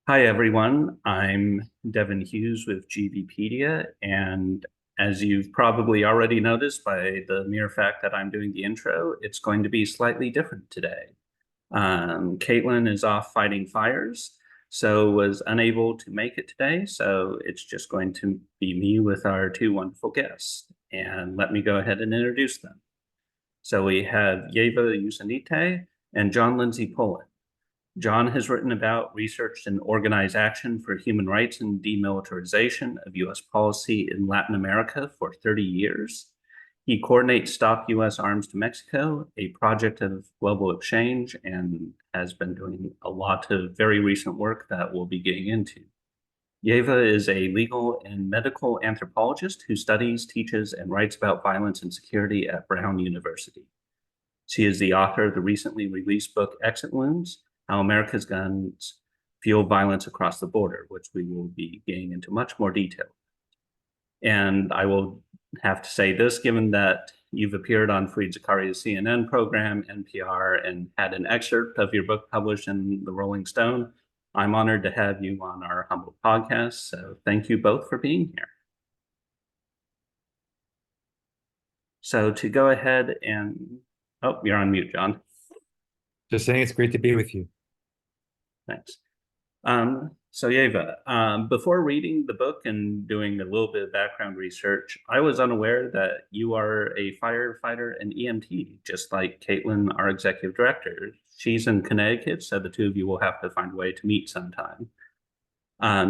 Hi, everyone. I'm Devin Hughes with GVpedia, and as you've probably already noticed by the mere fact that I'm doing the intro, it's going to be slightly different today. Caitlin is off fighting fires, so was unable to make it today, so it's just going to be me with our two wonderful guests. And let me go ahead and introduce them. So we have Ieva Jusionyte and John Lindsay-Poland. John has written about, researched, and organized action for human rights and demilitarization of U.S. policy in Latin America for 30 years. He coordinates Stop U.S. Arms to Mexico, a project of global exchange, and has been doing a lot of very recent work that we'll be getting into. Ieva is a legal and medical anthropologist who studies, teaches, and writes about violence and security at Brown University. She is the author of the recently released book, Exit Wounds: How America's Guns Fuel Violence Across the Border, which we will be getting into much more detail. And I will have to say this, given that you've appeared on Fareed Zakaria's CNN program, NPR, and had an excerpt of your book published in the Rolling Stone, I'm honored to have you on our humble podcast. So thank you both for being here. So to go ahead and, oh, you're on mute, John. Just saying it's great to be with you. Thanks. So Ieva, before reading the book and doing a little bit of background research, I was unaware that you are a firefighter and EMT, just like Caitlin, our executive director. She's in Connecticut, so the two of you will have to find a way to meet sometime.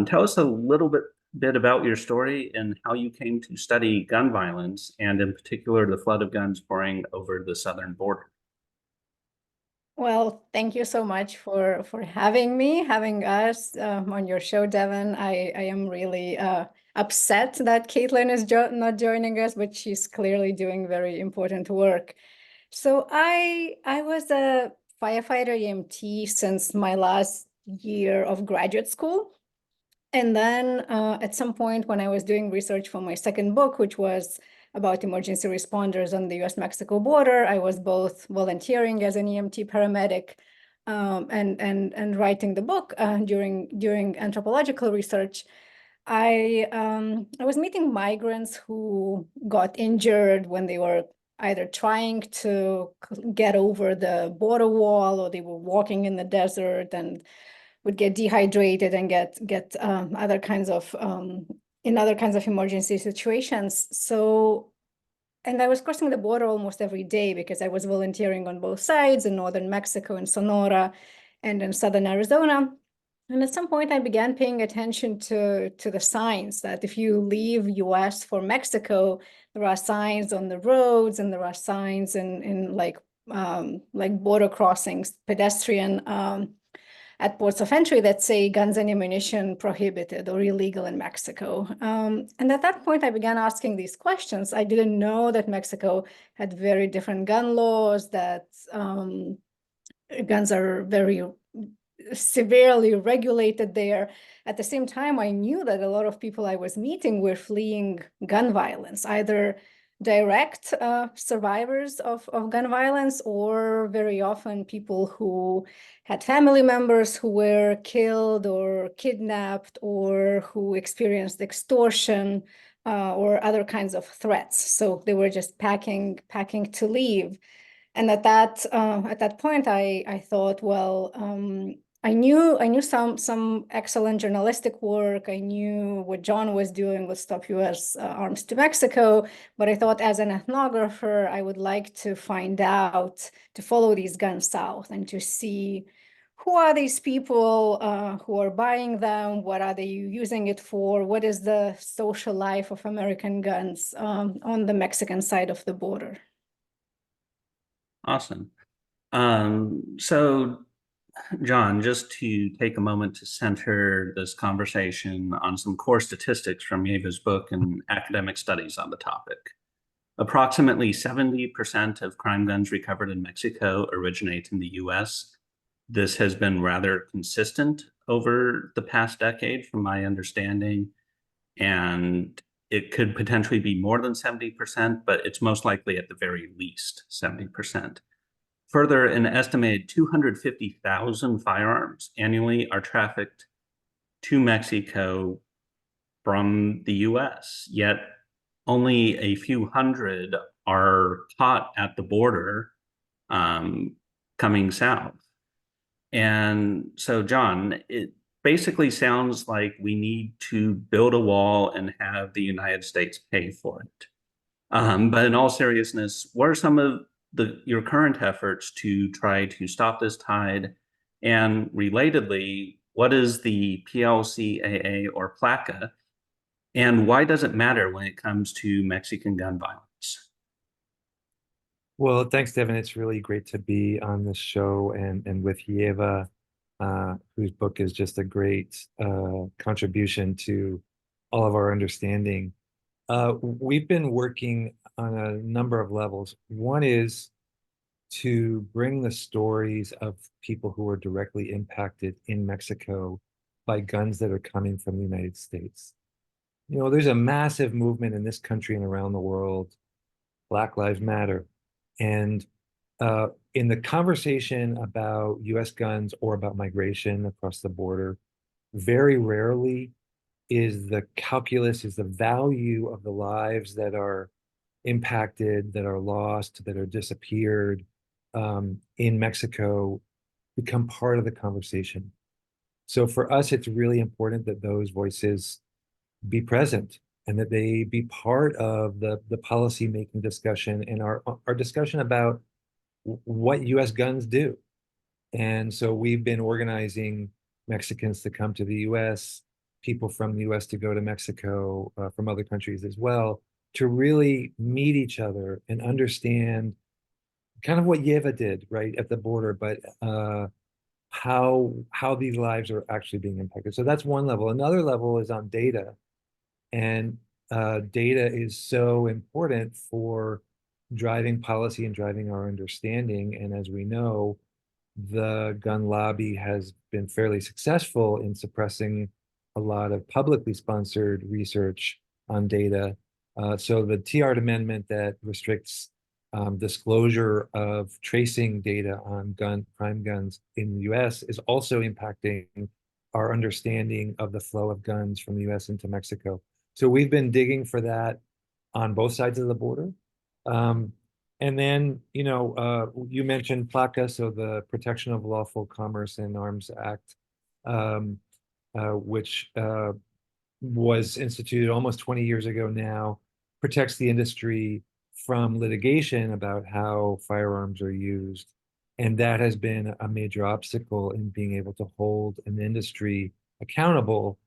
Tell us a little bit about your story and how you came to study gun violence, and in particular, the flood of guns pouring over the southern border. Well, thank you so much for having us on your show, Devin. I am really upset that Caitlin is not joining us, but she's clearly doing very important work. So I was a firefighter EMT since my last year of graduate school. And then at some point when I was doing research for my second book, which was about emergency responders on the US-Mexico border, I was both volunteering as an EMT paramedic and writing the book during anthropological research. I was meeting migrants who got injured when they were either trying to get over the border wall or they were walking in the desert and would get dehydrated and get other kinds of in other kinds of emergency situations. So, and I was crossing the border almost every day because I was volunteering on both sides in northern Mexico, in Sonora, and in southern Arizona. And at some point, I began paying attention to the signs that if you leave US for Mexico, there are signs on the roads and there are signs in like border crossings, pedestrian at ports of entry that say guns and ammunition prohibited or illegal in Mexico. And at that point, I began asking these questions. I didn't know that Mexico had very different gun laws, that guns are very severely regulated there. At the same time, I knew that a lot of people I was meeting were fleeing gun violence, either direct survivors of gun violence or very often people who had family members who were killed or kidnapped or who experienced extortion or other kinds of threats. So they were just packing to leave. And at that point, I thought, well, I knew some excellent journalistic work. I knew what John was doing with Stop U.S. Arms to Mexico, but I thought as an ethnographer, I would like to find out, to follow these guns south and to see who are these people who are buying them, what are they using it for, what is the social life of American guns on the Mexican side of the border. Awesome. So John, just to take a moment to center this conversation on some core statistics from Ieva's book and academic studies on the topic. Approximately 70% of crime guns recovered in Mexico originate in the US. This has been rather consistent over the past decade, from my understanding, and it could potentially be more than 70%, but it's most likely at the very least 70%. Further, an estimated 250,000 firearms annually are trafficked to Mexico from the US, yet only a few hundred are caught at the border coming south. And so, John, it basically sounds like we need to build a wall and have the United States pay for it. But in all seriousness, what are some of your current efforts to try to stop this tide? And relatedly, what is the PLCAA or PLACA? And why does it matter when it comes to Mexican gun violence? Well, thanks, Devin. It's really great to be on this show and with Ieva, whose book is just a great contribution to all of our understanding. We've been working on a number of levels. One is to bring the stories of people who are directly impacted in Mexico by guns that are coming from the United States. You know, there's a massive movement in this country and around the world, Black Lives Matter. And in the conversation about US guns or about migration across the border, very rarely is the calculus, is the value of the lives that are impacted, that are lost, that are disappeared in Mexico become part of the conversation. So for us, it's really important that those voices be present and that they be part of the policy making discussion and our discussion about what US guns do. And so we've been organizing Mexicans to come to the US, people from the US to go to Mexico, from other countries as well, to really meet each other and understand kind of what Ieva did, right, at the border, but how these lives are actually being impacted. So that's one level. Another level is on data. And data is so important for driving policy and driving our understanding. And as we know, the gun lobby has been fairly successful in suppressing a lot of publicly sponsored research on data. So the TR amendment that restricts disclosure of tracing data on crime guns in the US is also impacting our understanding of the flow of guns from the US into Mexico. So we've been digging for that on both sides of the border. And then, you know, you mentioned PLACA, so the Protection of Lawful Commerce and Arms Act, which was instituted almost 20 years ago now, protects the industry from litigation about how firearms are used. And that has been a major obstacle in being able to hold an industry accountable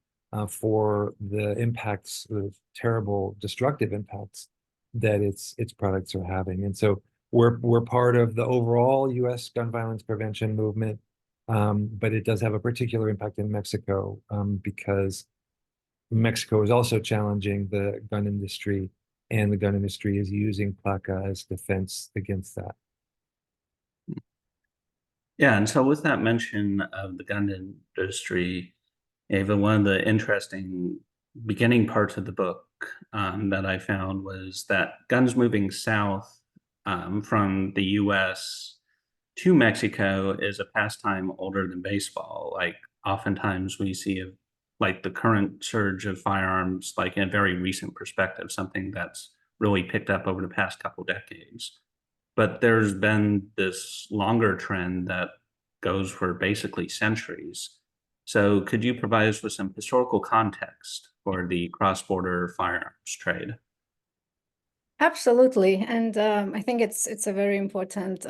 for the impacts, the terrible destructive impacts that its products are having. And so we're part of the overall US gun violence prevention movement, but it does have a particular impact in Mexico because Mexico is also challenging the gun industry, and the gun industry is using PLACA as defense against that. Yeah, and so with that mention of the gun industry, Ava, one of the interesting beginning parts of the book that I found was that guns moving south from the US to Mexico is a pastime older than baseball. Like oftentimes we see like the current surge of firearms, like in a very recent perspective, something that's really picked up over the past couple decades. But there's been this longer trend that goes for basically centuries. So could you provide us with some historical context for the cross-border firearms trade? Absolutely, and I think it's a very important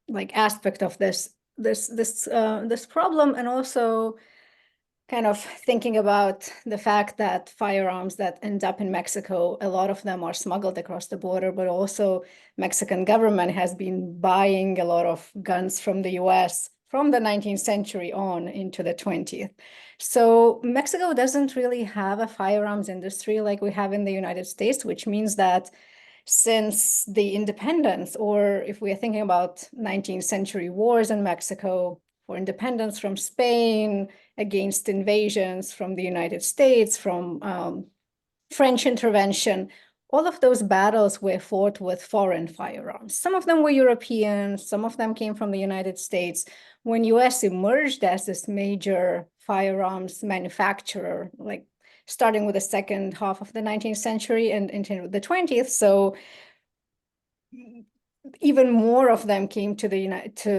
like aspect of this problem, and also kind of thinking about the fact that firearms that end up in Mexico, a lot of them are smuggled across the border, but also Mexican government has been buying a lot of guns from the US from the 19th century on into the 20th. So Mexico doesn't really have a firearms industry like we have in the United States, which means that since the independence, or if we are thinking about 19th century wars in Mexico, for independence from Spain, against invasions from the United States, from French intervention, all of those battles were fought with foreign firearms. Some of them were European, some of them came from the United States. When US emerged as this major firearms manufacturer, like starting with the second half of the 19th century and into the 20th, so even more of them came to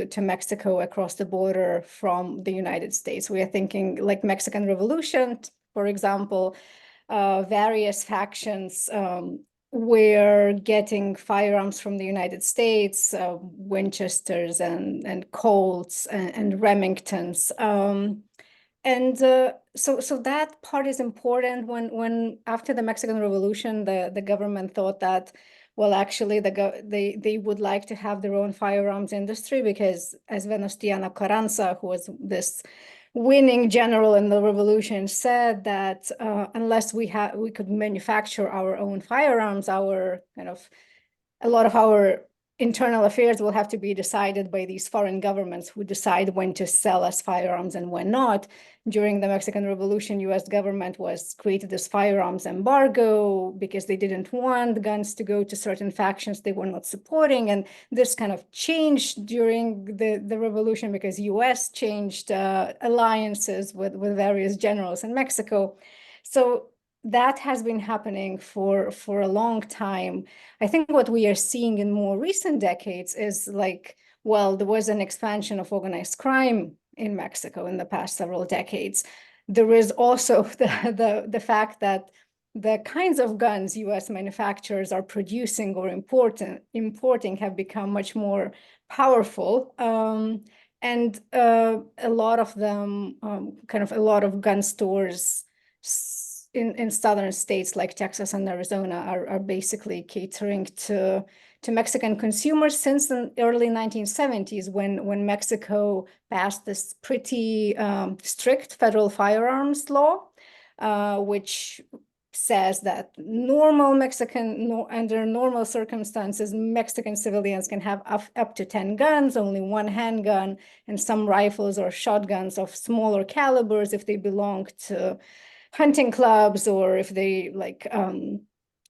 to Mexico across the border from the United States. We are thinking like Mexican Revolution, for example, various factions were getting firearms from the United States, Winchesters and Colts and Remingtons. So that part is important. When after the Mexican Revolution, the government thought that, well, actually, they would like to have their own firearms industry, because as Venustiano Carranza, who was this winning general in the revolution, said that unless we could manufacture our own firearms, our a lot of our internal affairs will have to be decided by these foreign governments who decide when to sell us firearms and when not. During the Mexican Revolution, US government created this firearms embargo because they didn't want guns to go to certain factions they were not supporting. And this kind of changed during the revolution because US changed alliances with various generals in Mexico. So that has been happening for a long time. I think what we are seeing in more recent decades is like, well, there was an expansion of organized crime in Mexico in the past several decades. There is also the fact that the kinds of guns US manufacturers are producing or importing have become much more powerful. And a lot of them, a lot of gun stores in southern states like Texas and Arizona are basically catering to Mexican consumers since the early 1970s, when Mexico passed this pretty strict federal firearms law, which says that under normal circumstances, Mexican civilians can have up to 10 guns, only one handgun, and some rifles or shotguns of smaller calibers if they belong to hunting clubs or if they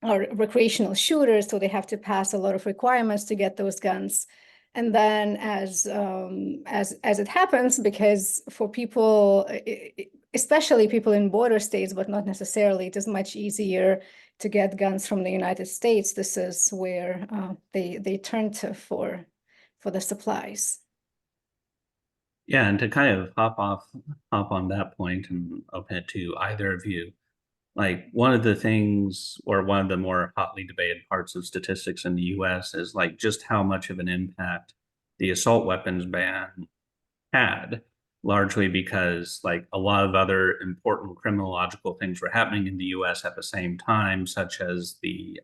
are recreational shooters, so they have to pass a lot of requirements to get those guns. And then as it happens, because for people, especially people in border states, but not necessarily, it is much easier to get guns from the United States. This is where they turn to for the supplies. Yeah, and to kind of hop on that point and open it to either of you, like one of the things, or one of the more hotly debated parts of statistics in the US is like just how much of an impact the assault weapons ban had, largely because like a lot of other important criminological things were happening in the US at the same time, such as the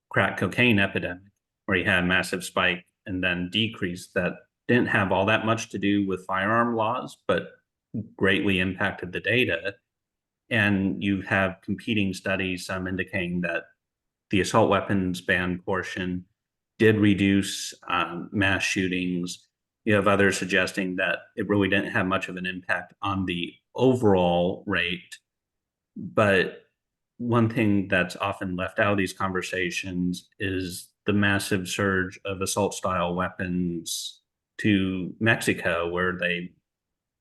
crack cocaine epidemic, where you had a massive spike and then decrease that didn't have all that much to do with firearm laws, but greatly impacted the data. And you have competing studies, some indicating that the assault weapons ban portion did reduce mass shootings. You have others suggesting that it really didn't have much of an impact on the overall rate. But one thing that's often left out of these conversations is the massive surge of assault style weapons to Mexico, where they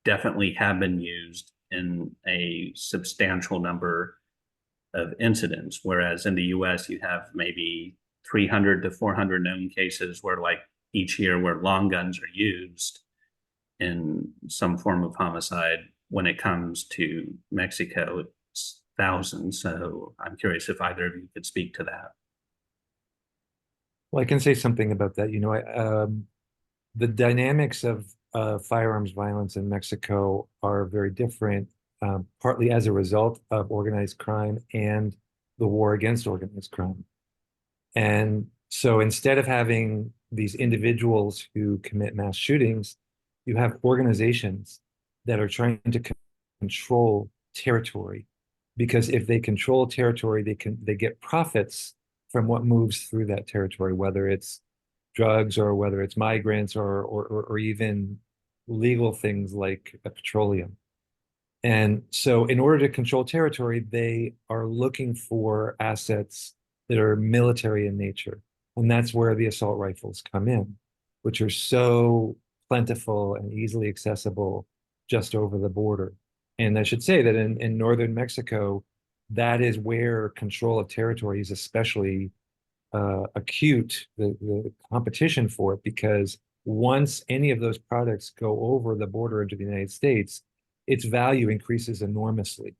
definitely have been used in a substantial number of incidents. Whereas in the US, you have maybe 300 to 400 known cases where, like, each year where long guns are used in some form of homicide. When it comes to Mexico, it's thousands. So I'm curious if either of you could speak to that. Well, I can say something about that. The dynamics of firearms violence in Mexico are very different, partly as a result of organized crime and the war against organized crime. And so instead of having these individuals who commit mass shootings, you have organizations that are trying to control territory, because if they control territory, they get profits from what moves through that territory, whether it's drugs or whether it's migrants or even legal things like petroleum. And so in order to control territory, they are looking for assets that are military in nature. And that's where the assault rifles come in, which are so plentiful and easily accessible just over the border. And I should say that in northern Mexico, that is where control of territory is especially acute, the competition for it, because once any of those products go over the border into the United States, its value increases enormously.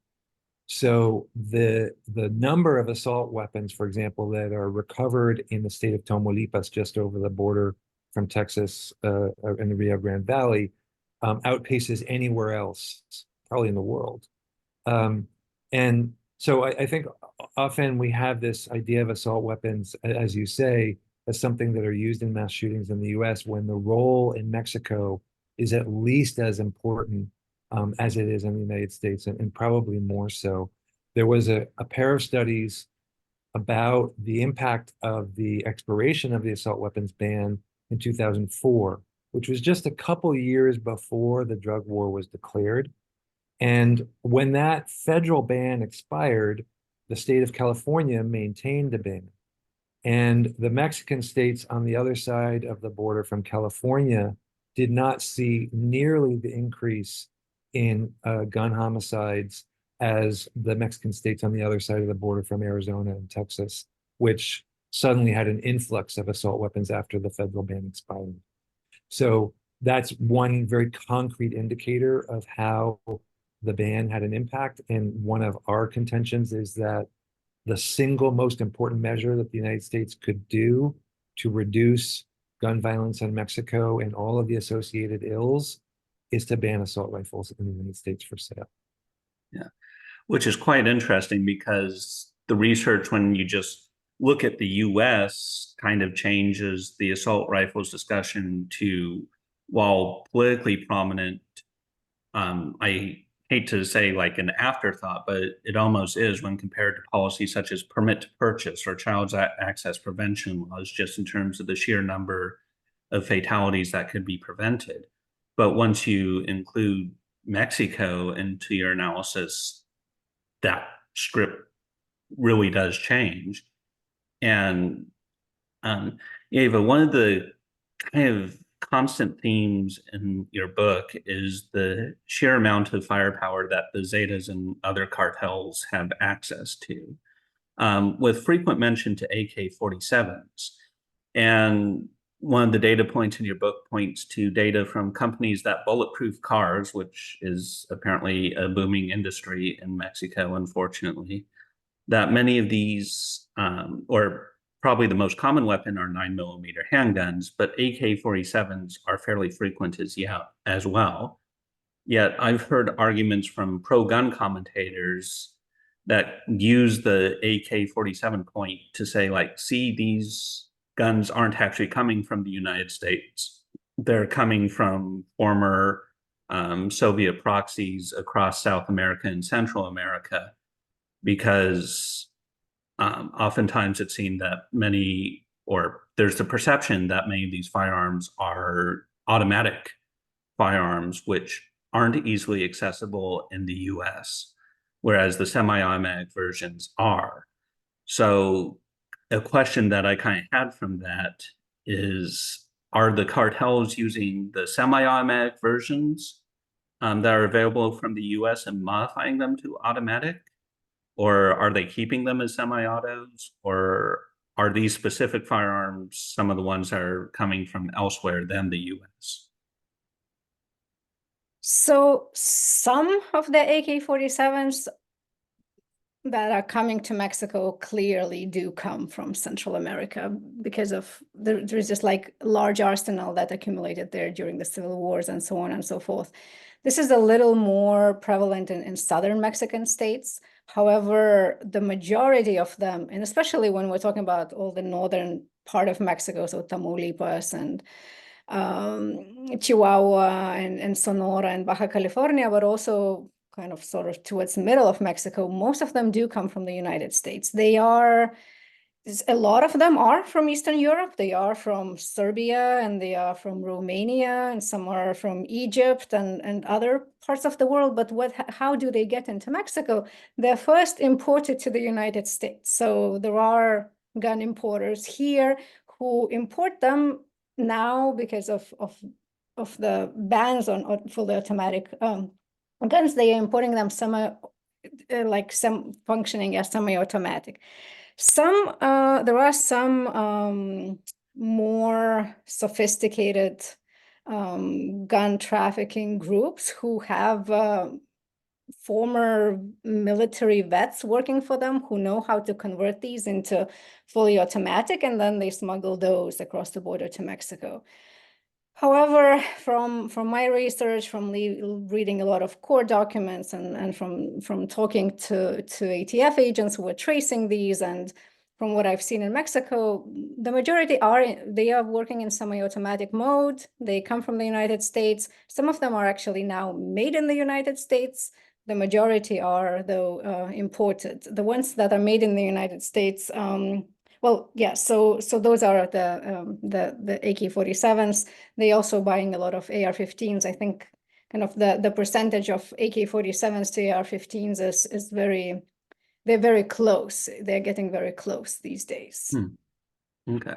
So the number of assault weapons, for example, that are recovered in the state of Tamaulipas, just over the border from Texas in the Rio Grande Valley, outpaces anywhere else, probably in the world. And so I think often we have this idea of assault weapons, as you say, as something that are used in mass shootings in the US, when the role in Mexico is at least as important as it is in the United States, and probably more so. There was a pair of studies about the impact of the expiration of the assault weapons ban in 2004, which was just a couple years before the drug war was declared. And when that federal ban expired, the state of California maintained the ban. And the Mexican states on the other side of the border from California did not see nearly the increase in gun homicides as the Mexican states on the other side of the border from Arizona and Texas, which suddenly had an influx of assault weapons after the federal ban expired. So that's one very concrete indicator of how the ban had an impact. And one of our contentions is that the single most important measure that the United States could do to reduce gun violence in Mexico and all of the associated ills is to ban assault rifles in the United States for sale. Yeah, which is quite interesting because the research, when you just look at the US, kind of changes the assault rifles discussion to, while politically prominent, I hate to say like an afterthought, but it almost is when compared to policies such as permit to purchase or child access prevention laws, just in terms of the sheer number of fatalities that could be prevented. But once you include Mexico into your analysis, that script really does change. And Ieva, one of the kind of constant themes in your book is the sheer amount of firepower that the Zetas and other cartels have access to, with frequent mention to AK-47s. And one of the data points in your book points to data from companies that bulletproof cars, which is apparently a booming industry in Mexico, unfortunately, that many of these, or probably the most common weapon, are 9mm handguns, but AK-47s are fairly frequent as well. Yet I've heard arguments from pro-gun commentators that use the AK-47 point to say, like, see, these guns aren't actually coming from the United States. They're coming from former Soviet proxies across South America and Central America, because oftentimes it's seen that many, or there's the perception that many of these firearms are automatic firearms, which aren't easily accessible in the US, whereas the semi-automatic versions are. So a question that I kind of had from that is, are the cartels using the semi-automatic versions that are available from the US and modifying them to automatic? Or are they keeping them as semi-autos? Or are these specific firearms some of the ones that are coming from elsewhere than the US? So some of the AK-47s that are coming to Mexico clearly do come from Central America, because of there's just like large arsenal that accumulated there during the civil wars and so on and so forth. This is a little more prevalent in southern Mexican states. However, the majority of them, and especially when we're talking about all the northern part of Mexico, so Tamaulipas and Chihuahua and Sonora and Baja California, but also kind of sort of towards the middle of Mexico, most of them do come from the United States. They are, a lot of them are from Eastern Europe. They are from Serbia, and they are from Romania, and some are from Egypt and other parts of the world. But how do they get into Mexico? They're first imported to the United States. So there are gun importers here who import them now because of the bans on fully automatic guns. They are importing them some functioning as semi-automatic. There are some more sophisticated gun trafficking groups who have former military vets working for them who know how to convert these into fully automatic, and then they smuggle those across the border to Mexico. However, from my research, from reading a lot of court documents, and from talking to ATF agents who are tracing these, and from what I've seen in Mexico, the majority they are working in semi-automatic mode. They come from the United States. Some of them are actually now made in the United States. The majority are, though, imported. The ones that are made in the United States, well, yeah, so those are the AK-47s. They also buying a lot of AR-15s. I think kind of the percentage of AK-47s to AR-15s is they're very close. They're getting very close these days. Okay,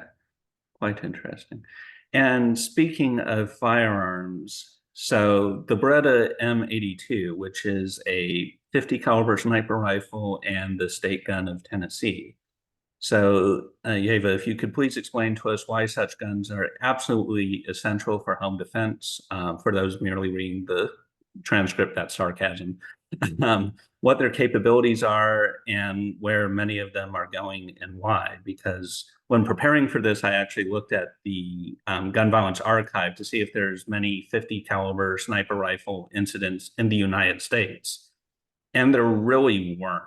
quite interesting. And speaking of firearms, so the Beretta M82, which is a 50 caliber sniper rifle and the state gun of Tennessee. So, Ieva, if you could please explain to us why such guns are absolutely essential for home defense. For those merely reading the transcript, that's sarcasm. What their capabilities are and where many of them are going and why. Because when preparing for this, I actually looked at the gun violence archive to see if there's many 50 caliber sniper rifle incidents in the United States, and there really weren't.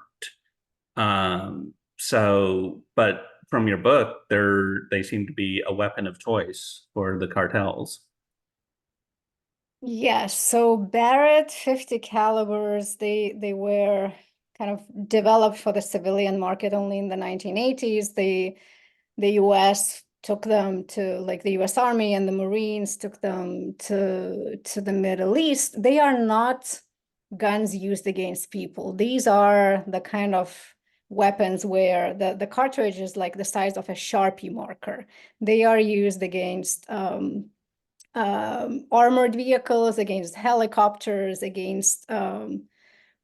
But from your book, they seem to be a weapon of choice for the cartels. Yes, so Barrett 50 calibers, they were kind of developed for the civilian market only in the 1980s. The US took them to, like, the US Army and the Marines took them to the Middle East. They are not guns used against people. These are the kind of weapons where the cartridge is like the size of a Sharpie marker. They are used against armored vehicles, against helicopters, against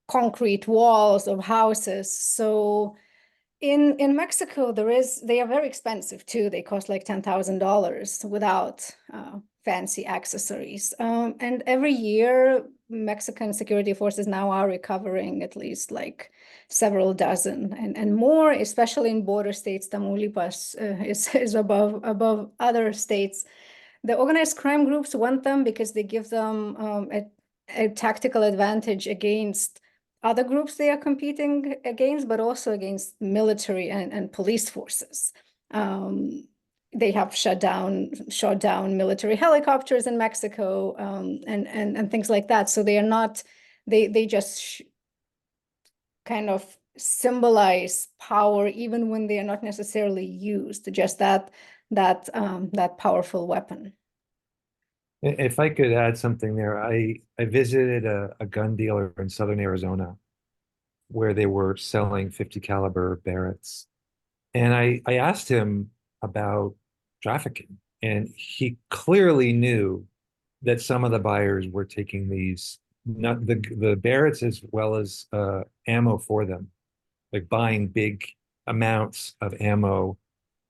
concrete walls of houses. So in Mexico, they are very expensive too. They cost like $10,000 without fancy accessories. And every year, Mexican security forces now are recovering at least like several dozen and more, especially in border states. Tamaulipas is above other states. The organized crime groups want them because they give them a tactical advantage against other groups they are competing against, but also against military and police forces. They have shot down military helicopters in Mexico, and things like that. So they are not, they just kind of symbolize power even when they are not necessarily used, just that powerful weapon. If I could add something there, I visited a gun dealer in southern Arizona where they were selling 50 caliber Barretts. And I asked him about trafficking, and he clearly knew that some of the buyers were taking these, not the Barretts as well as ammo for them, like buying big amounts of ammo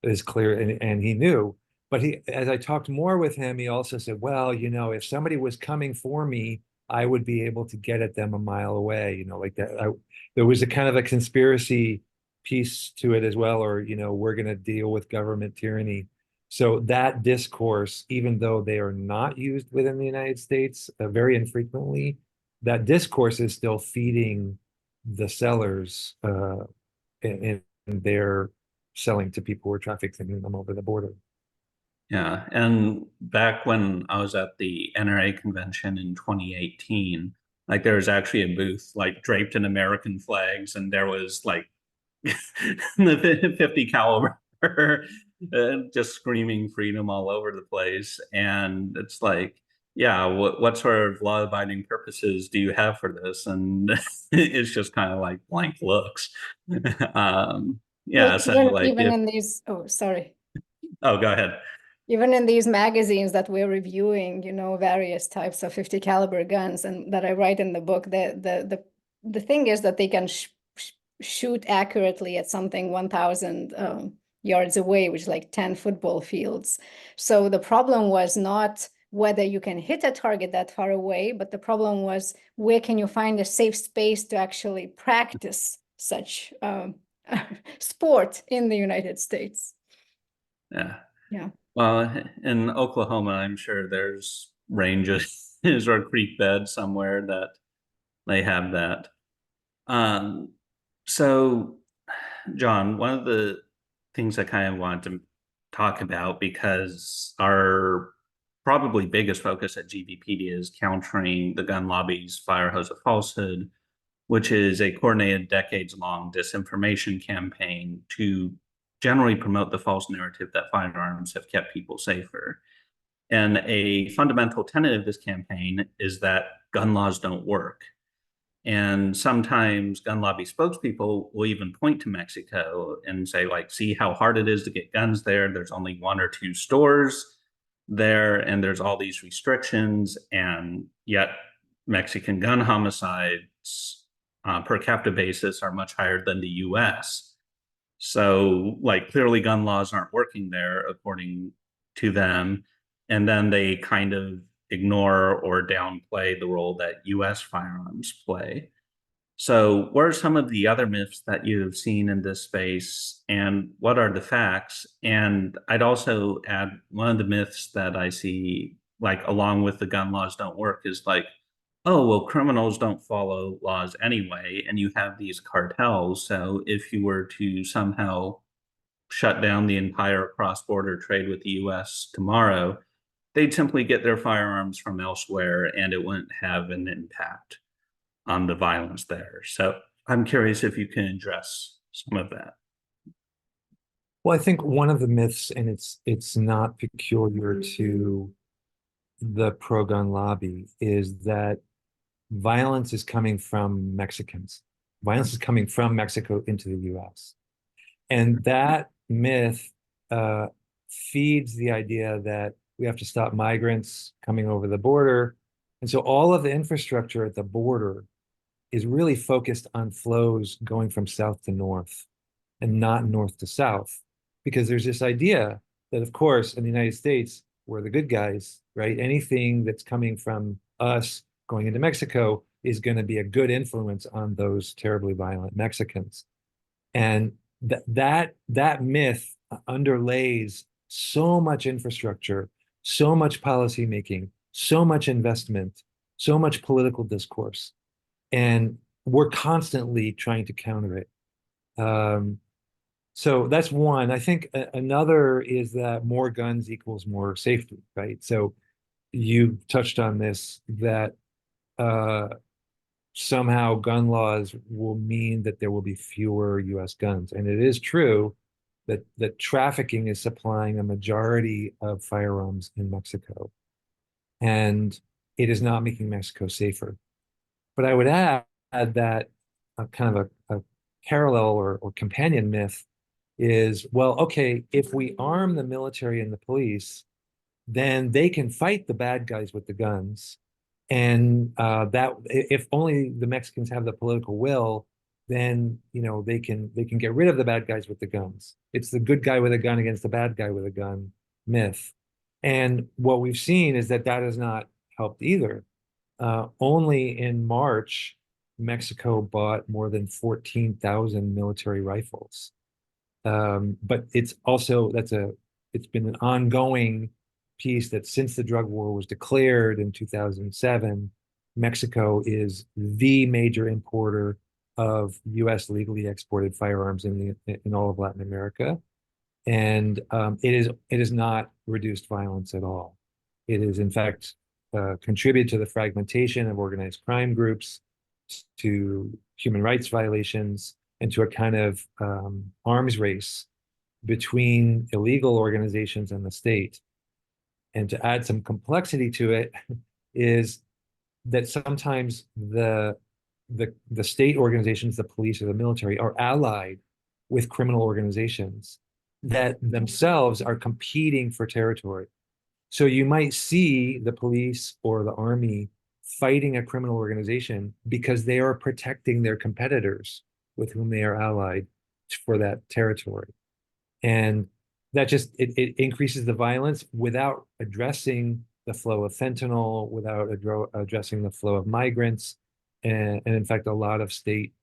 is clear, and he knew. But as I talked more with him, he also said, well, if somebody was coming for me, I would be able to get at them a mile away, like that. There was a kind of a conspiracy piece to it as well, or, we're going to deal with government tyranny. So that discourse, even though they are not used within the United States very infrequently, that discourse is still feeding the sellers, and they're selling to people who are trafficking them over the border. Yeah, and back when I was at the NRA convention in 2018, like there was actually a booth like draped in American flags, and there was like the 50 caliber just screaming freedom all over the place. And it's like, yeah, what sort of law-abiding purposes do you have for this? And it's just kind of like blank looks. Yeah, so like even in these, oh, sorry. oh, go ahead. Even in these magazines that we're reviewing, various types of 50 caliber guns, and that I write in the book, the thing is that they can shoot accurately at something 1,000 yards away, which is like 10 football fields. So the problem was not whether you can hit a target that far away, but the problem was where can you find a safe space to actually practice such sport in the United States. Yeah. Yeah. Well, in Oklahoma, I'm sure there's ranges or creek bed somewhere that they have that. Um, so, John, one of the things I kind of want to talk about, because our probably biggest focus at GVPD is countering the gun lobby's fire hose of falsehood, which is a coordinated decades-long disinformation campaign to generally promote the false narrative that firearms have kept people safer. And a fundamental tenet of this campaign is that gun laws don't work. And sometimes gun lobby spokespeople will even point to Mexico and say, like, see how hard it is to get guns there. There's only 1 or 2 stores there, and there's all these restrictions. And yet, Mexican gun homicides per capita basis are much higher than the US. So, like, clearly gun laws aren't working there, according to them. And then they kind of ignore or downplay the role that US firearms play. So, what are some of the other myths that you've seen in this space, and what are the facts? And I'd also add one of the myths that I see, like, along with the gun laws don't work, is like, oh, well, criminals don't follow laws anyway, and you have these cartels. So, if you were to somehow shut down the entire cross border trade with the US tomorrow, they'd simply get their firearms from elsewhere and it wouldn't have an impact on the violence there. So I'm curious if you can address some of that. Well, I think one of the myths, and it's not peculiar to the pro-gun lobby, is that violence is coming from Mexicans. Violence is coming from Mexico into the US. And that myth feeds the idea that we have to stop migrants coming over the border. And so all of the infrastructure at the border is really focused on flows going from south to north and not north to south. Because there's this idea that, of course, in the United States, we're the good guys, right? Anything that's coming from us going into Mexico is going to be a good influence on those terribly violent Mexicans. And that myth underlays so much infrastructure, so much policy making, so much investment, so much political discourse. And we're constantly trying to counter it. So that's one. I think another is that more guns equals more safety, right? So you touched on this, that somehow gun laws will mean that there will be fewer US guns. And it is true that trafficking is supplying a majority of firearms in Mexico. And it is not making Mexico safer. But I would add that kind of a parallel or companion myth is, well, okay, if we arm the military and the police, then they can fight the bad guys with the guns. And that if only the Mexicans have the political will, then they can get rid of the bad guys with the guns. It's the good guy with a gun against the bad guy with a gun myth. And what we've seen is that has not helped either. Only in March, Mexico bought more than 14,000 military rifles. But it's been an ongoing piece that since the drug war was declared in 2007, Mexico is the major importer of US legally exported firearms in all of Latin America. And it is not reduced violence at all. It is, in fact, contributed to the fragmentation of organized crime groups, to human rights violations, and to a kind of arms race between illegal organizations and the state. And to add some complexity to it is that sometimes the state organizations, the police or the military, are allied with criminal organizations that themselves are competing for territory. So you might see the police or the army fighting a criminal organization because they are protecting their competitors with whom they are allied for that territory. And that just it increases the violence without addressing the flow of fentanyl, without addressing the flow of migrants. And in fact, a lot of state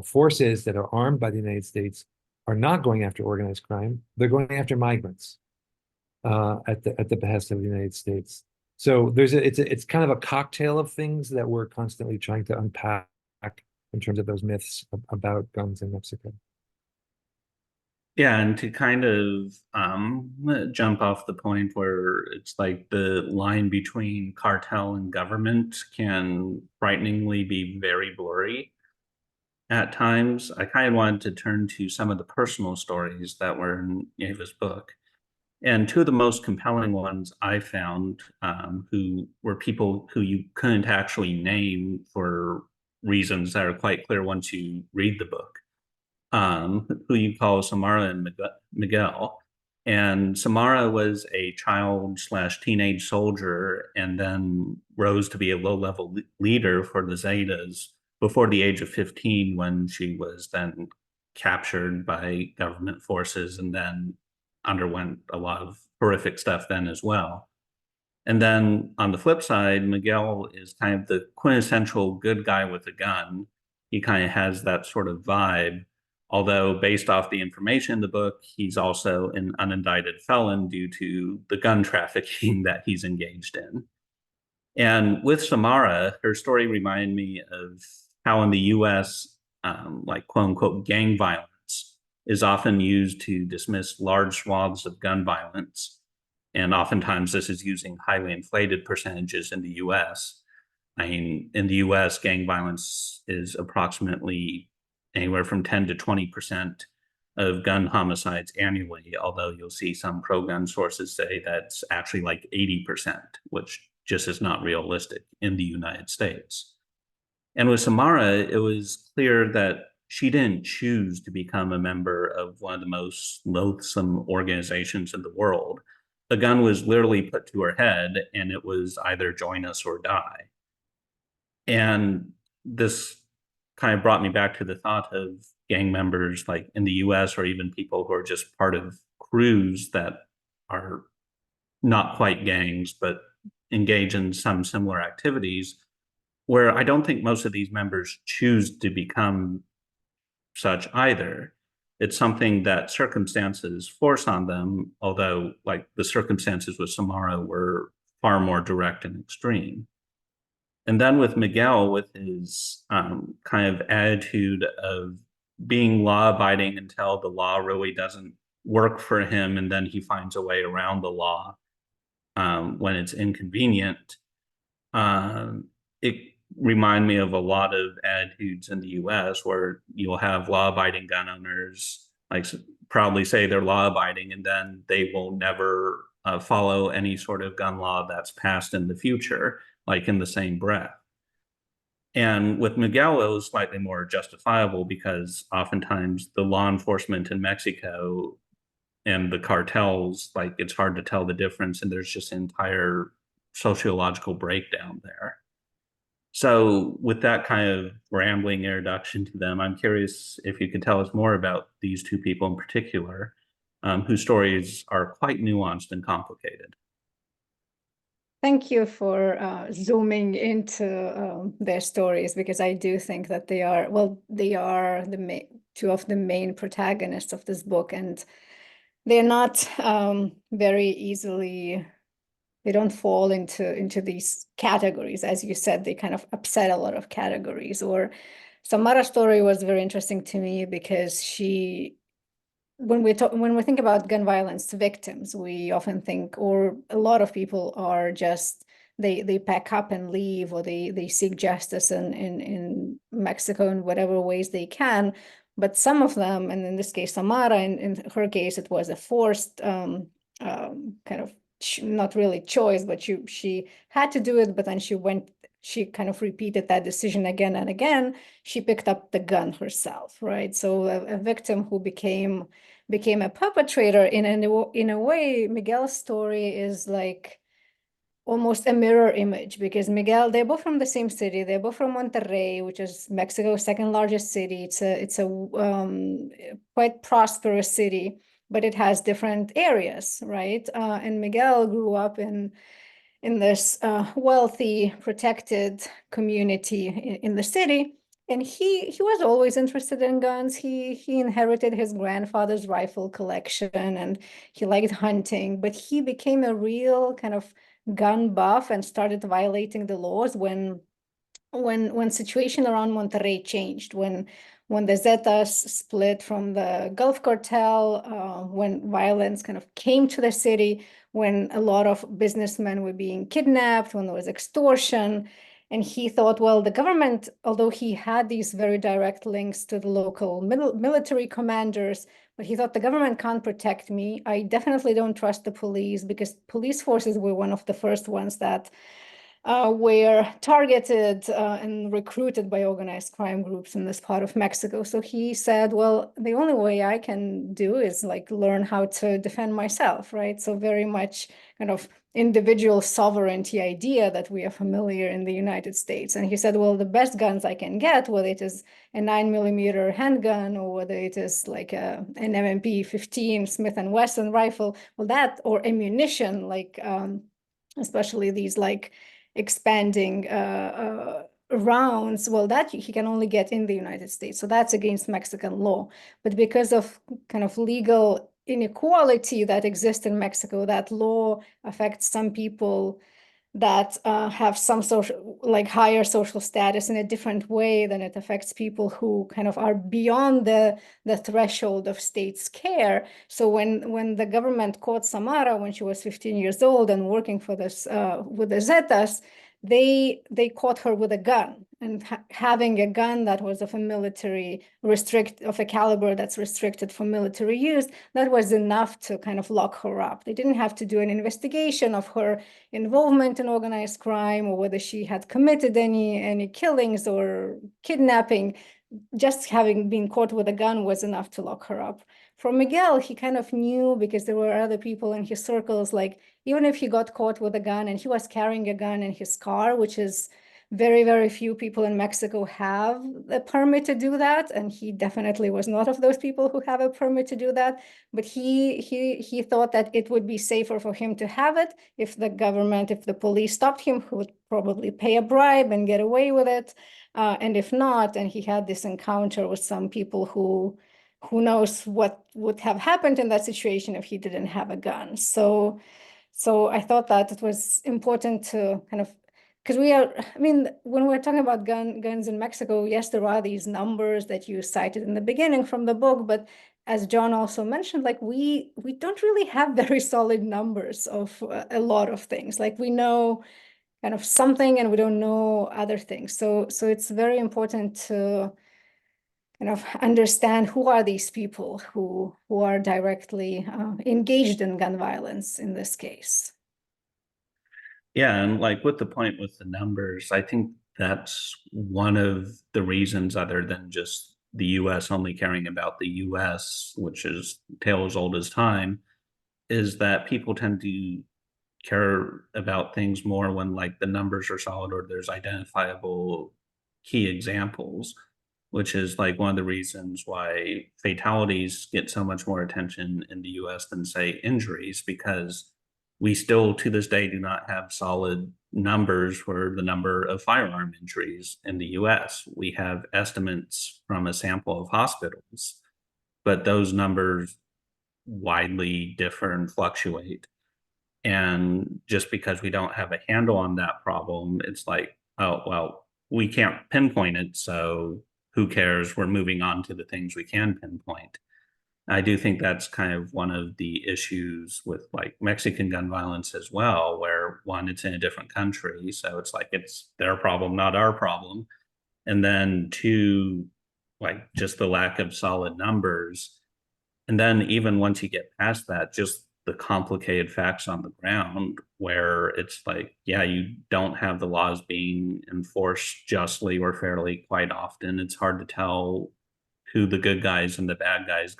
forces that are armed by the United States are not going after organized crime. They're going after migrants at the behest of the United States. So it's kind of a cocktail of things that we're constantly trying to unpack in terms of those myths about guns in Mexico. Yeah, and to kind of jump off the point where it's like the line between cartel and government can frighteningly be very blurry at times, I kind of wanted to turn to some of the personal stories that were in Ieva's book. And two of the most compelling ones I found, who were people who you couldn't actually name for reasons that are quite clear once you read the book, who you call Samara and Miguel. And Samara was a child slash teenage soldier and then rose to be a low-level leader for the Zetas before the age of 15, when she was then captured by government forces and then underwent a lot of horrific stuff then as well. And then on the flip side, Miguel is kind of the quintessential good guy with a gun. He kind of has that sort of vibe, although based off the information in the book, he's also an unindicted felon due to the gun trafficking that he's engaged in. And with Samara, her story reminded me of how in the US, like quote unquote gang violence is often used to dismiss large swaths of gun violence. And oftentimes this is using highly inflated percentages in the US. I mean, in the US, gang violence is approximately anywhere from 10 to 20% of gun homicides annually, although you'll see some pro-gun sources say that's actually like 80%, which just is not realistic in the United States. And with Samara, it was clear that she didn't choose to become a member of one of the most loathsome organizations in the world. A gun was literally put to her head, and it was either join us or die. And this kind of brought me back to the thought of gang members like in the US, or even people who are just part of crews that are not quite gangs, but engage in some similar activities, where I don't think most of these members choose to become such either. It's something that circumstances force on them, although like the circumstances with Samara were far more direct and extreme. And then with Miguel, with his kind of attitude of being law-abiding until the law really doesn't work for him, and then he finds a way around the law when it's inconvenient. It remind me of a lot of attitudes in the US where you'll have law-abiding gun owners like proudly say they're law-abiding, and then they will never follow any sort of gun law that's passed in the future, like in the same breath. And with Miguel, it was slightly more justifiable because oftentimes the law enforcement in Mexico and the cartels, like it's hard to tell the difference, and there's just an entire sociological breakdown there. So with that kind of rambling introduction to them, I'm curious if you could tell us more about these two people in particular, whose stories are quite nuanced and complicated. Thank you for zooming into their stories, because I do think that they are the two of the main protagonists of this book, and they're not very easily, they don't fall into these categories. As you said, they kind of upset a lot of categories. Or Samara's story was very interesting to me because when we think about gun violence victims, we often think, or a lot of people are just, they pack up and leave, or they seek justice in Mexico in whatever ways they can. But some of them, and in this case, Samara, in her case, it was a forced kind of, not really choice, but she had to do it, but then she she kind of repeated that decision again and again, she picked up the gun herself, right? So a victim who became a perpetrator. In a way, Miguel's story is like almost a mirror image, because Miguel, they're both from the same city. They're both from Monterrey, which is Mexico's second largest city. It's a quite prosperous city, but it has different areas, right? And Miguel grew up in this wealthy, protected community in the city. And he was always interested in guns. He inherited his grandfather's rifle collection, and he liked hunting, but he became a real kind of gun buff and started violating the laws when situation around Monterrey changed, when the Zetas split from the Gulf Cartel, when violence kind of came to the city, when a lot of businessmen were being kidnapped, when there was extortion. And he thought, well, the government, although he had these very direct links to the local military commanders, but he thought the government can't protect me. I definitely don't trust the police, because police forces were one of the first ones that were targeted and recruited by organized crime groups in this part of Mexico. So he said, well, the only way I can do is like learn how to defend myself, right? So very much kind of individual sovereignty idea that we are familiar in the United States. And he said, well, the best guns I can get, whether it is a 9mm handgun or whether it is like an MMP-15 Smith & Wesson rifle, well, that, or ammunition, like especially these like expanding rounds, well, that he can only get in the United States. So that's against Mexican law. But because of kind of legal inequality that exists in Mexico, that law affects some people that have some social, like higher social status in a different way than it affects people who kind of are beyond the threshold of state's care. So when the government caught Samara when she was 15 years old and working for this with the Zetas, they caught her with a gun, and having a gun that was of a caliber that's restricted for military use, that was enough to kind of lock her up. They didn't have to do an investigation of her involvement in organized crime or whether she had committed any killings or kidnapping. Just having been caught with a gun was enough to lock her up. For Miguel, he kind of knew, because there were other people in his circles, like even if he got caught with a gun and he was carrying a gun in his car, which is very, very few people in Mexico have a permit to do that. And he definitely was not of those people who have a permit to do that. But he thought that it would be safer for him to have it if the police stopped him, who would probably pay a bribe and get away with it. And if not, and he had this encounter with some people who knows what would have happened in that situation if he didn't have a gun. So I thought that it was important to kind of, because when we're talking about guns in Mexico, yes, there are these numbers that you cited in the beginning from the book, but as John also mentioned, like we don't really have very solid numbers of a lot of things. Like we know kind of something and we don't know other things. So it's very important to kind of understand who are these people who are directly engaged in gun violence in this case. Yeah, and like with the point with the numbers, I think that's one of the reasons, other than just the US only caring about the US, which is tale as old as time, is that people tend to care about things more when like the numbers are solid or there's identifiable key examples, which is like one of the reasons why fatalities get so much more attention in the US than say injuries, because we still to this day do not have solid numbers for the number of firearm injuries in the US. We have estimates from a sample of hospitals, but those numbers widely differ and fluctuate. And just because we don't have a handle on that problem, it's like, oh, well, we can't pinpoint it, so who cares? We're moving on to the things we can pinpoint. I do think that's kind of one of the issues with like Mexican gun violence as well, where one, it's in a different country, so it's like it's their problem, not our problem. And then two, like just the lack of solid numbers. And then even once you get past that, just the complicated facts on the ground, where it's like, yeah, you don't have the laws being enforced justly or fairly quite often. It's hard to tell who the good guys and the bad guys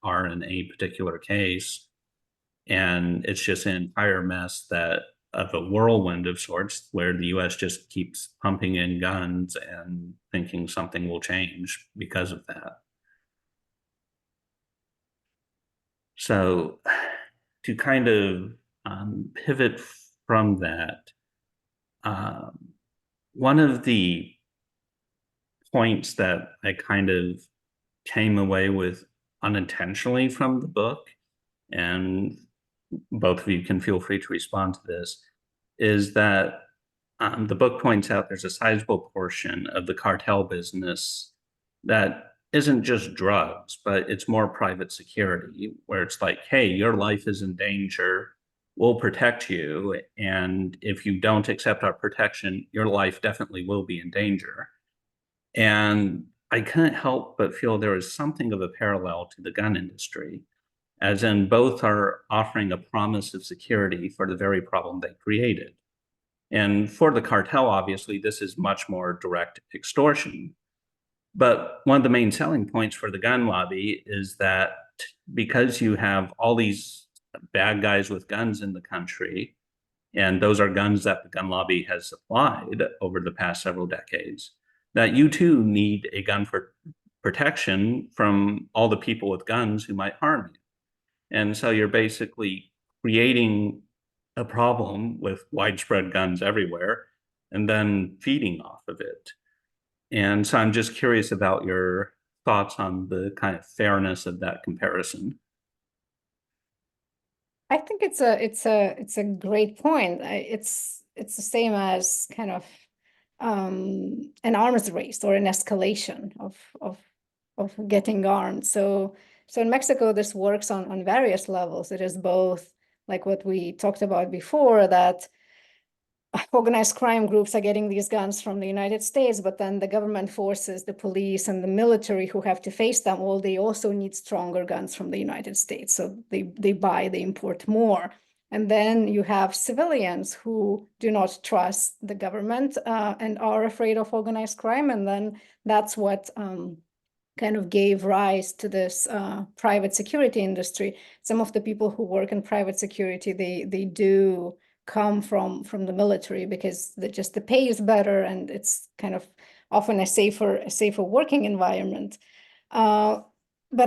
are in a particular case. And it's just an entire mess that of a whirlwind of sorts where the US just keeps pumping in guns and thinking something will change because of that. So to kind of pivot from that, one of the points that I kind of came away with unintentionally from the book, and both of you can feel free to respond to this, is that the book points out there's a sizable portion of the cartel business that isn't just drugs, but it's more private security, where it's like, hey, your life is in danger. We'll protect you. And if you don't accept our protection, your life definitely will be in danger. And I couldn't help but feel there was something of a parallel to the gun industry, as in both are offering a promise of security for the very problem they created. And for the cartel, obviously, this is much more direct extortion. But one of the main selling points for the gun lobby is that because you have all these bad guys with guns in the country, and those are guns that the gun lobby has supplied over the past several decades, that you too need a gun for protection from all the people with guns who might harm you. And so you're basically creating a problem with widespread guns everywhere and then feeding off of it. And so I'm just curious about your thoughts on the kind of fairness of that comparison. I think it's a great point. It's the same as kind of an arms race or an escalation of getting armed. So in Mexico, this works on various levels. It is both like what we talked about before, that organized crime groups are getting these guns from the United States, but then the government forces, the police and the military who have to face them all, they also need stronger guns from the United States. So they import more. And then you have civilians who do not trust the government and are afraid of organized crime. And then that's what kind of gave rise to this private security industry. Some of the people who work in private security, they do come from the military because the pay is better and it's kind of often a safer working environment. But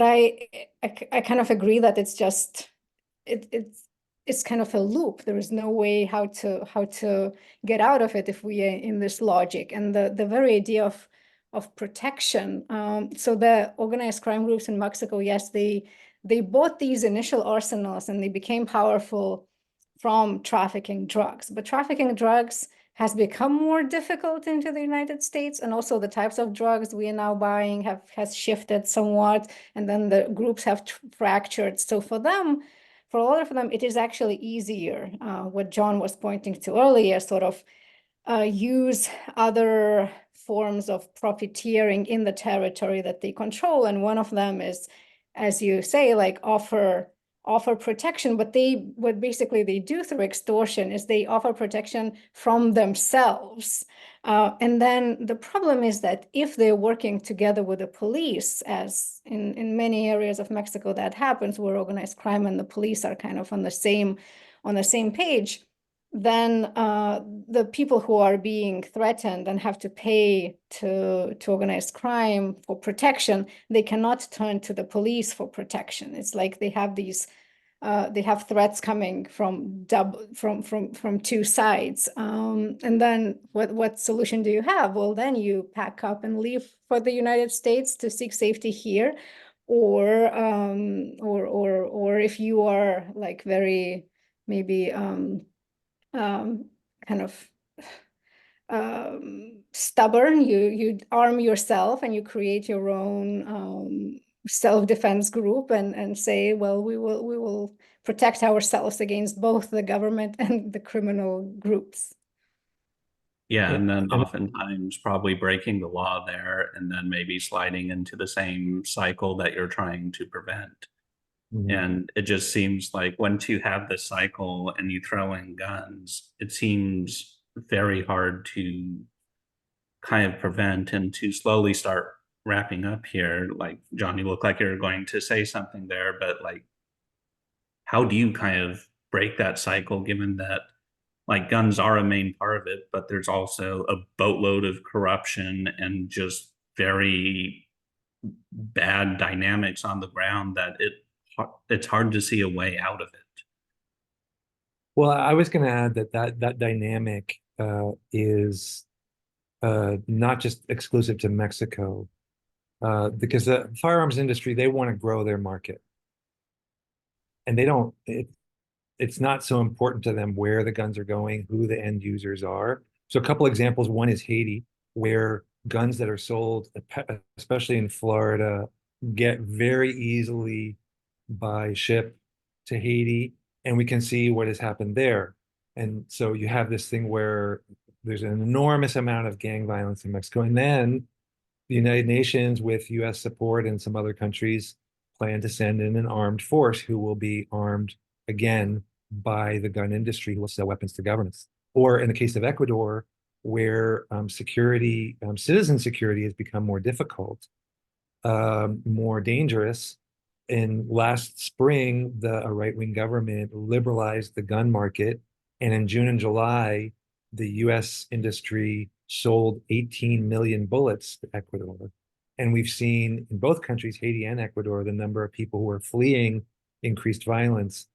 I kind of agree that it's just it's kind of a loop. There is no way how to get out of it if we are in this logic. And the very idea of protection. So the organized crime groups in Mexico, yes, they bought these initial arsenals and they became powerful from trafficking drugs. But trafficking drugs has become more difficult into the United States, and also the types of drugs we are now buying has shifted somewhat, and then the groups have fractured. So for a lot of them, it is actually easier, what John was pointing to earlier, sort of use other forms of profiteering in the territory that they control. And one of them is, as you say, like offer protection, but what basically they do through extortion is they offer protection from themselves. And then the problem is that if they're working together with the police, as in many areas of Mexico that happens, where organized crime and the police are kind of on the same page, then the people who are being threatened and have to pay to organized crime for protection, they cannot turn to the police for protection. It's like they have these, they have threats coming from two sides. And then what solution do you have? Well, then you pack up and leave for the United States to seek safety here, or if you are like very maybe kind of stubborn, you arm yourself and you create your own self-defense group and say, well, we will protect ourselves against both the government and the criminal groups. Yeah, Yeah, and then and oftentimes probably breaking the law there and then maybe sliding into the same cycle that you're trying to prevent. Mhm. And it just seems like once you have this cycle and you throw in guns, it seems very hard to kind of prevent. And to slowly start wrapping up here, like John, you look like you're going to say something there, but like, how do you kind of break that cycle given that like guns are a main part of it, but there's also a boatload of corruption and just very bad dynamics on the ground that it's hard to see a way out of it. Well, I was going to add that dynamic is not just exclusive to Mexico, because the firearms industry, they want to grow their market, and they don't. It's not so important to them where the guns are going, who the end users are. So a couple examples. One is Haiti, where guns that are sold, especially in Florida, get very easily by ship to Haiti, and we can see what has happened there. And so you have this thing where there's an enormous amount of gang violence in Mexico. And then the United Nations, with US support and some other countries, plan to send in an armed force who will be armed again by the gun industry, who will sell weapons to governments. Or in the case of Ecuador, where citizen security has become more difficult, more dangerous. In last spring, a right-wing government liberalized the gun market, and in June and July, the U.S. industry sold 18 million bullets to Ecuador. And we've seen in both countries, Haiti and Ecuador, the number of people who are fleeing increased violence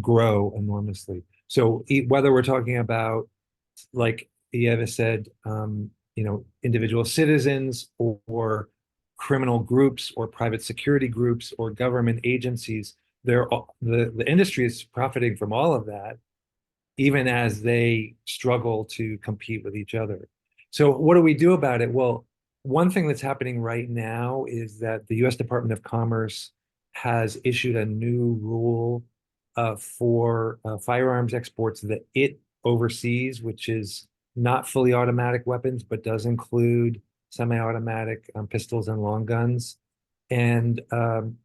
grow enormously. So whether we're talking about, like Ieva said, individual citizens or criminal groups or private security groups or government agencies, the industry is profiting from all of that, even as they struggle to compete with each other. So what do we do about it? Well, one thing that's happening right now is that the US Department of Commerce has issued a new rule for firearms exports that it oversees, which is not fully automatic weapons, but does include semi-automatic pistols and long guns. And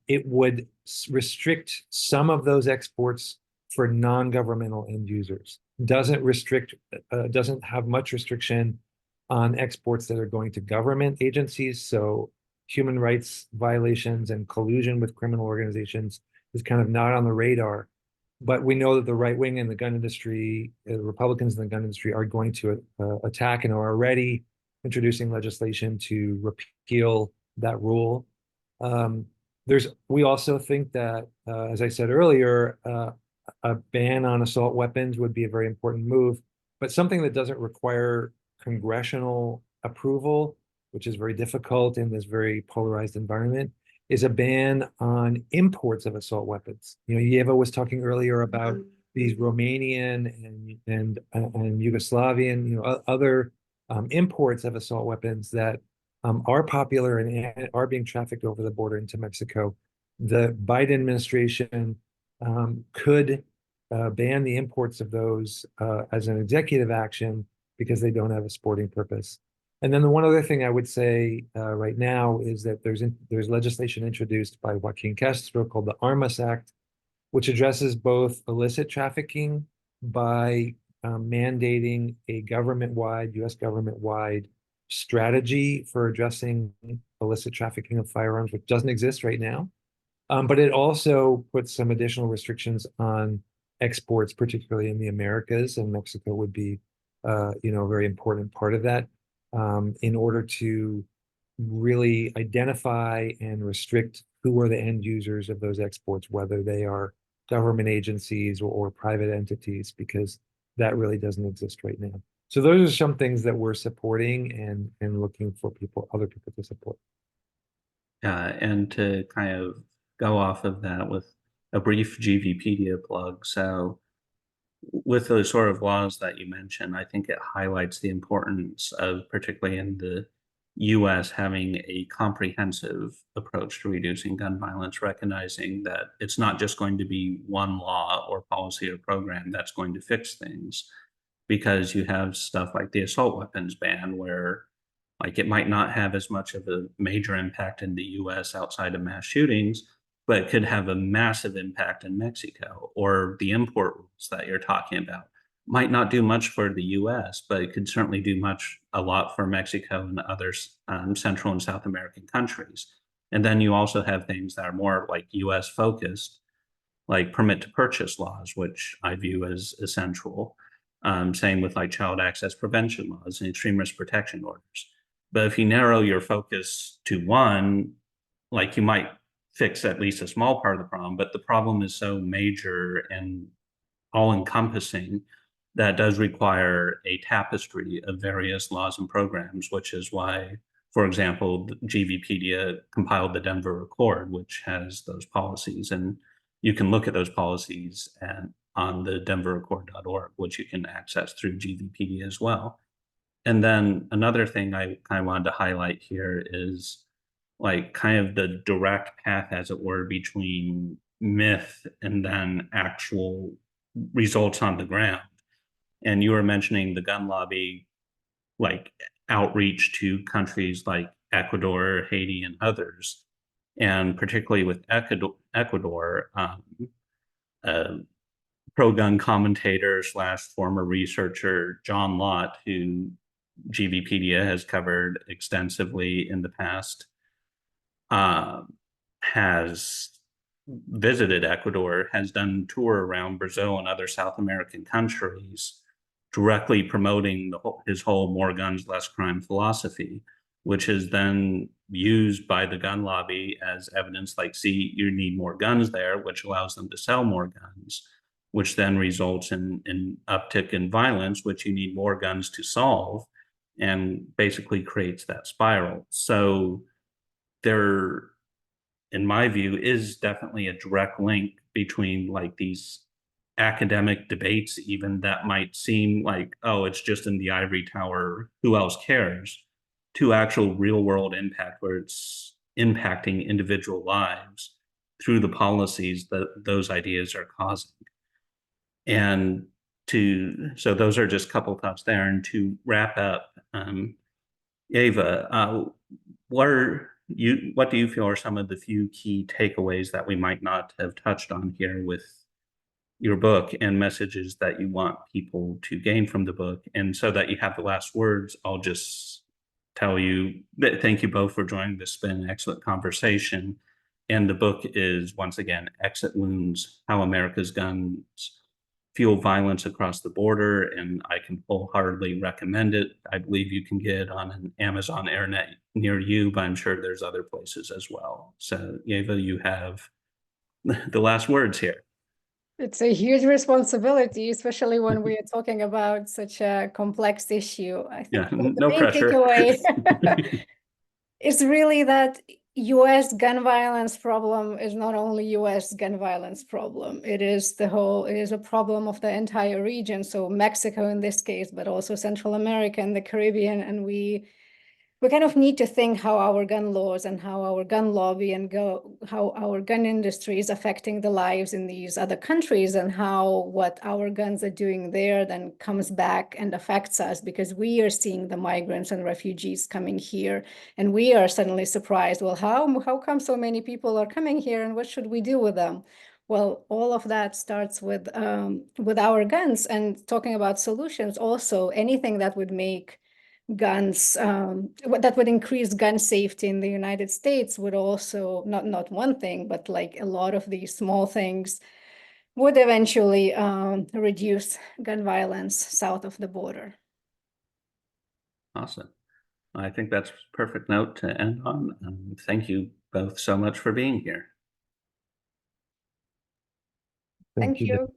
it would restrict some of those exports for non-governmental end users. Doesn't have much restriction on exports that are going to government agencies. So human rights violations and collusion with criminal organizations is kind of not on the radar. But we know that the right wing and the gun industry, the Republicans in the gun industry, are going to attack and are already introducing legislation to repeal that rule. We also think that, as I said earlier, a ban on assault weapons would be a very important move, but something that doesn't require congressional approval, which is very difficult in this very polarized environment, is a ban on imports of assault weapons. Ieva was talking earlier about these Romanian and Yugoslavian, other imports of assault weapons that are popular and are being trafficked over the border into Mexico. The Biden administration could ban the imports of those as an executive action because they don't have a sporting purpose. And then the one other thing I would say right now is that there's legislation introduced by Joaquin Castro called the Armas Act, which addresses both illicit trafficking by mandating a US government-wide strategy for addressing illicit trafficking of firearms, which doesn't exist right now. But it also puts some additional restrictions on exports, particularly in the Americas, and Mexico would be, a very important part of that, in order to really identify and restrict who are the end users of those exports, whether they are government agencies or private entities, because that really doesn't exist right now. So those are some things that we're supporting and looking for other people to support. And to kind of go off of that with a brief GVpedia plug. So with those sort of laws that you mentioned, I think it highlights the importance of, particularly in the US, having a comprehensive approach to reducing gun violence, recognizing that it's not just going to be one law or policy or program that's going to fix things, because you have stuff like the assault weapons ban, where like it might not have as much of a major impact in the US outside of mass shootings, but it could have a massive impact in Mexico. Or the import rules that you're talking about might not do much for the US, but it could certainly do a lot for Mexico and other Central and South American countries. And then you also have things that are more like US focused, like permit to purchase laws, which I view as essential. Same with like child access prevention laws and extreme risk protection orders. But if you narrow your focus to one, like you might fix at least a small part of the problem, but the problem is so major and all-encompassing that does require a tapestry of various laws and programs, which is why, for example, GVpedia compiled the Denver Accord, which has those policies. And you can look at those policies on the denveraccord.org, which you can access through GVpedia as well. And then another thing I kind of wanted to highlight here is like kind of the direct path, as it were, between myth and then actual results on the ground. And you were mentioning the gun lobby, like outreach to countries like Ecuador, Haiti, and others. And particularly with Ecuador, pro-gun commentator / former researcher John Lott, who GVpedia has covered extensively in the past, has visited Ecuador, has done a tour around Brazil and other South American countries, directly promoting his whole more guns, less crime philosophy, which is then used by the gun lobby as evidence like, see, you need more guns there, which allows them to sell more guns, which then results in uptick in violence, which you need more guns to solve, and basically creates that spiral. So there, in my view, is definitely a direct link between like these academic debates, even that might seem like, oh, it's just in the ivory tower, who else cares, to actual real world impact where it's impacting individual lives through the policies that those ideas are causing. And so those are just a couple thoughts there. And to wrap up, Ieva, what do you feel are some of the few key takeaways that we might not have touched on here with your book, and messages that you want people to gain from the book? And so that you have the last words, I'll just tell you that thank you both for joining. This has been an excellent conversation. And the book is, once again, Exit Wounds: How America's Guns Fuel Violence Across the Border, and I can wholeheartedly recommend it. I believe you can get it on an Amazon Internet near you, but I'm sure there's other places as well. So, Ieva, you have the last words here. It's a huge responsibility, especially when we are talking about such a complex issue. I think the no main pressure. takeaway is really that US gun violence problem is not only US gun violence problem. It is a problem of the entire region. So Mexico in this case, but also Central America and the Caribbean. And we kind of need to think how our gun laws and how our gun lobby and how our gun industry is affecting the lives in these other countries, and how what our guns are doing there then comes back and affects us, because we are seeing the migrants and refugees coming here, and we are suddenly surprised, well, how come so many people are coming here, and what should we do with them? Well, all of that starts with our guns. And talking about solutions, also anything that would make guns, that would increase gun safety in the United States would also, not one thing, but like a lot of these small things would eventually reduce gun violence south of the border. Awesome. I think that's a perfect note to end on. Thank you both so much for being here. Thank you.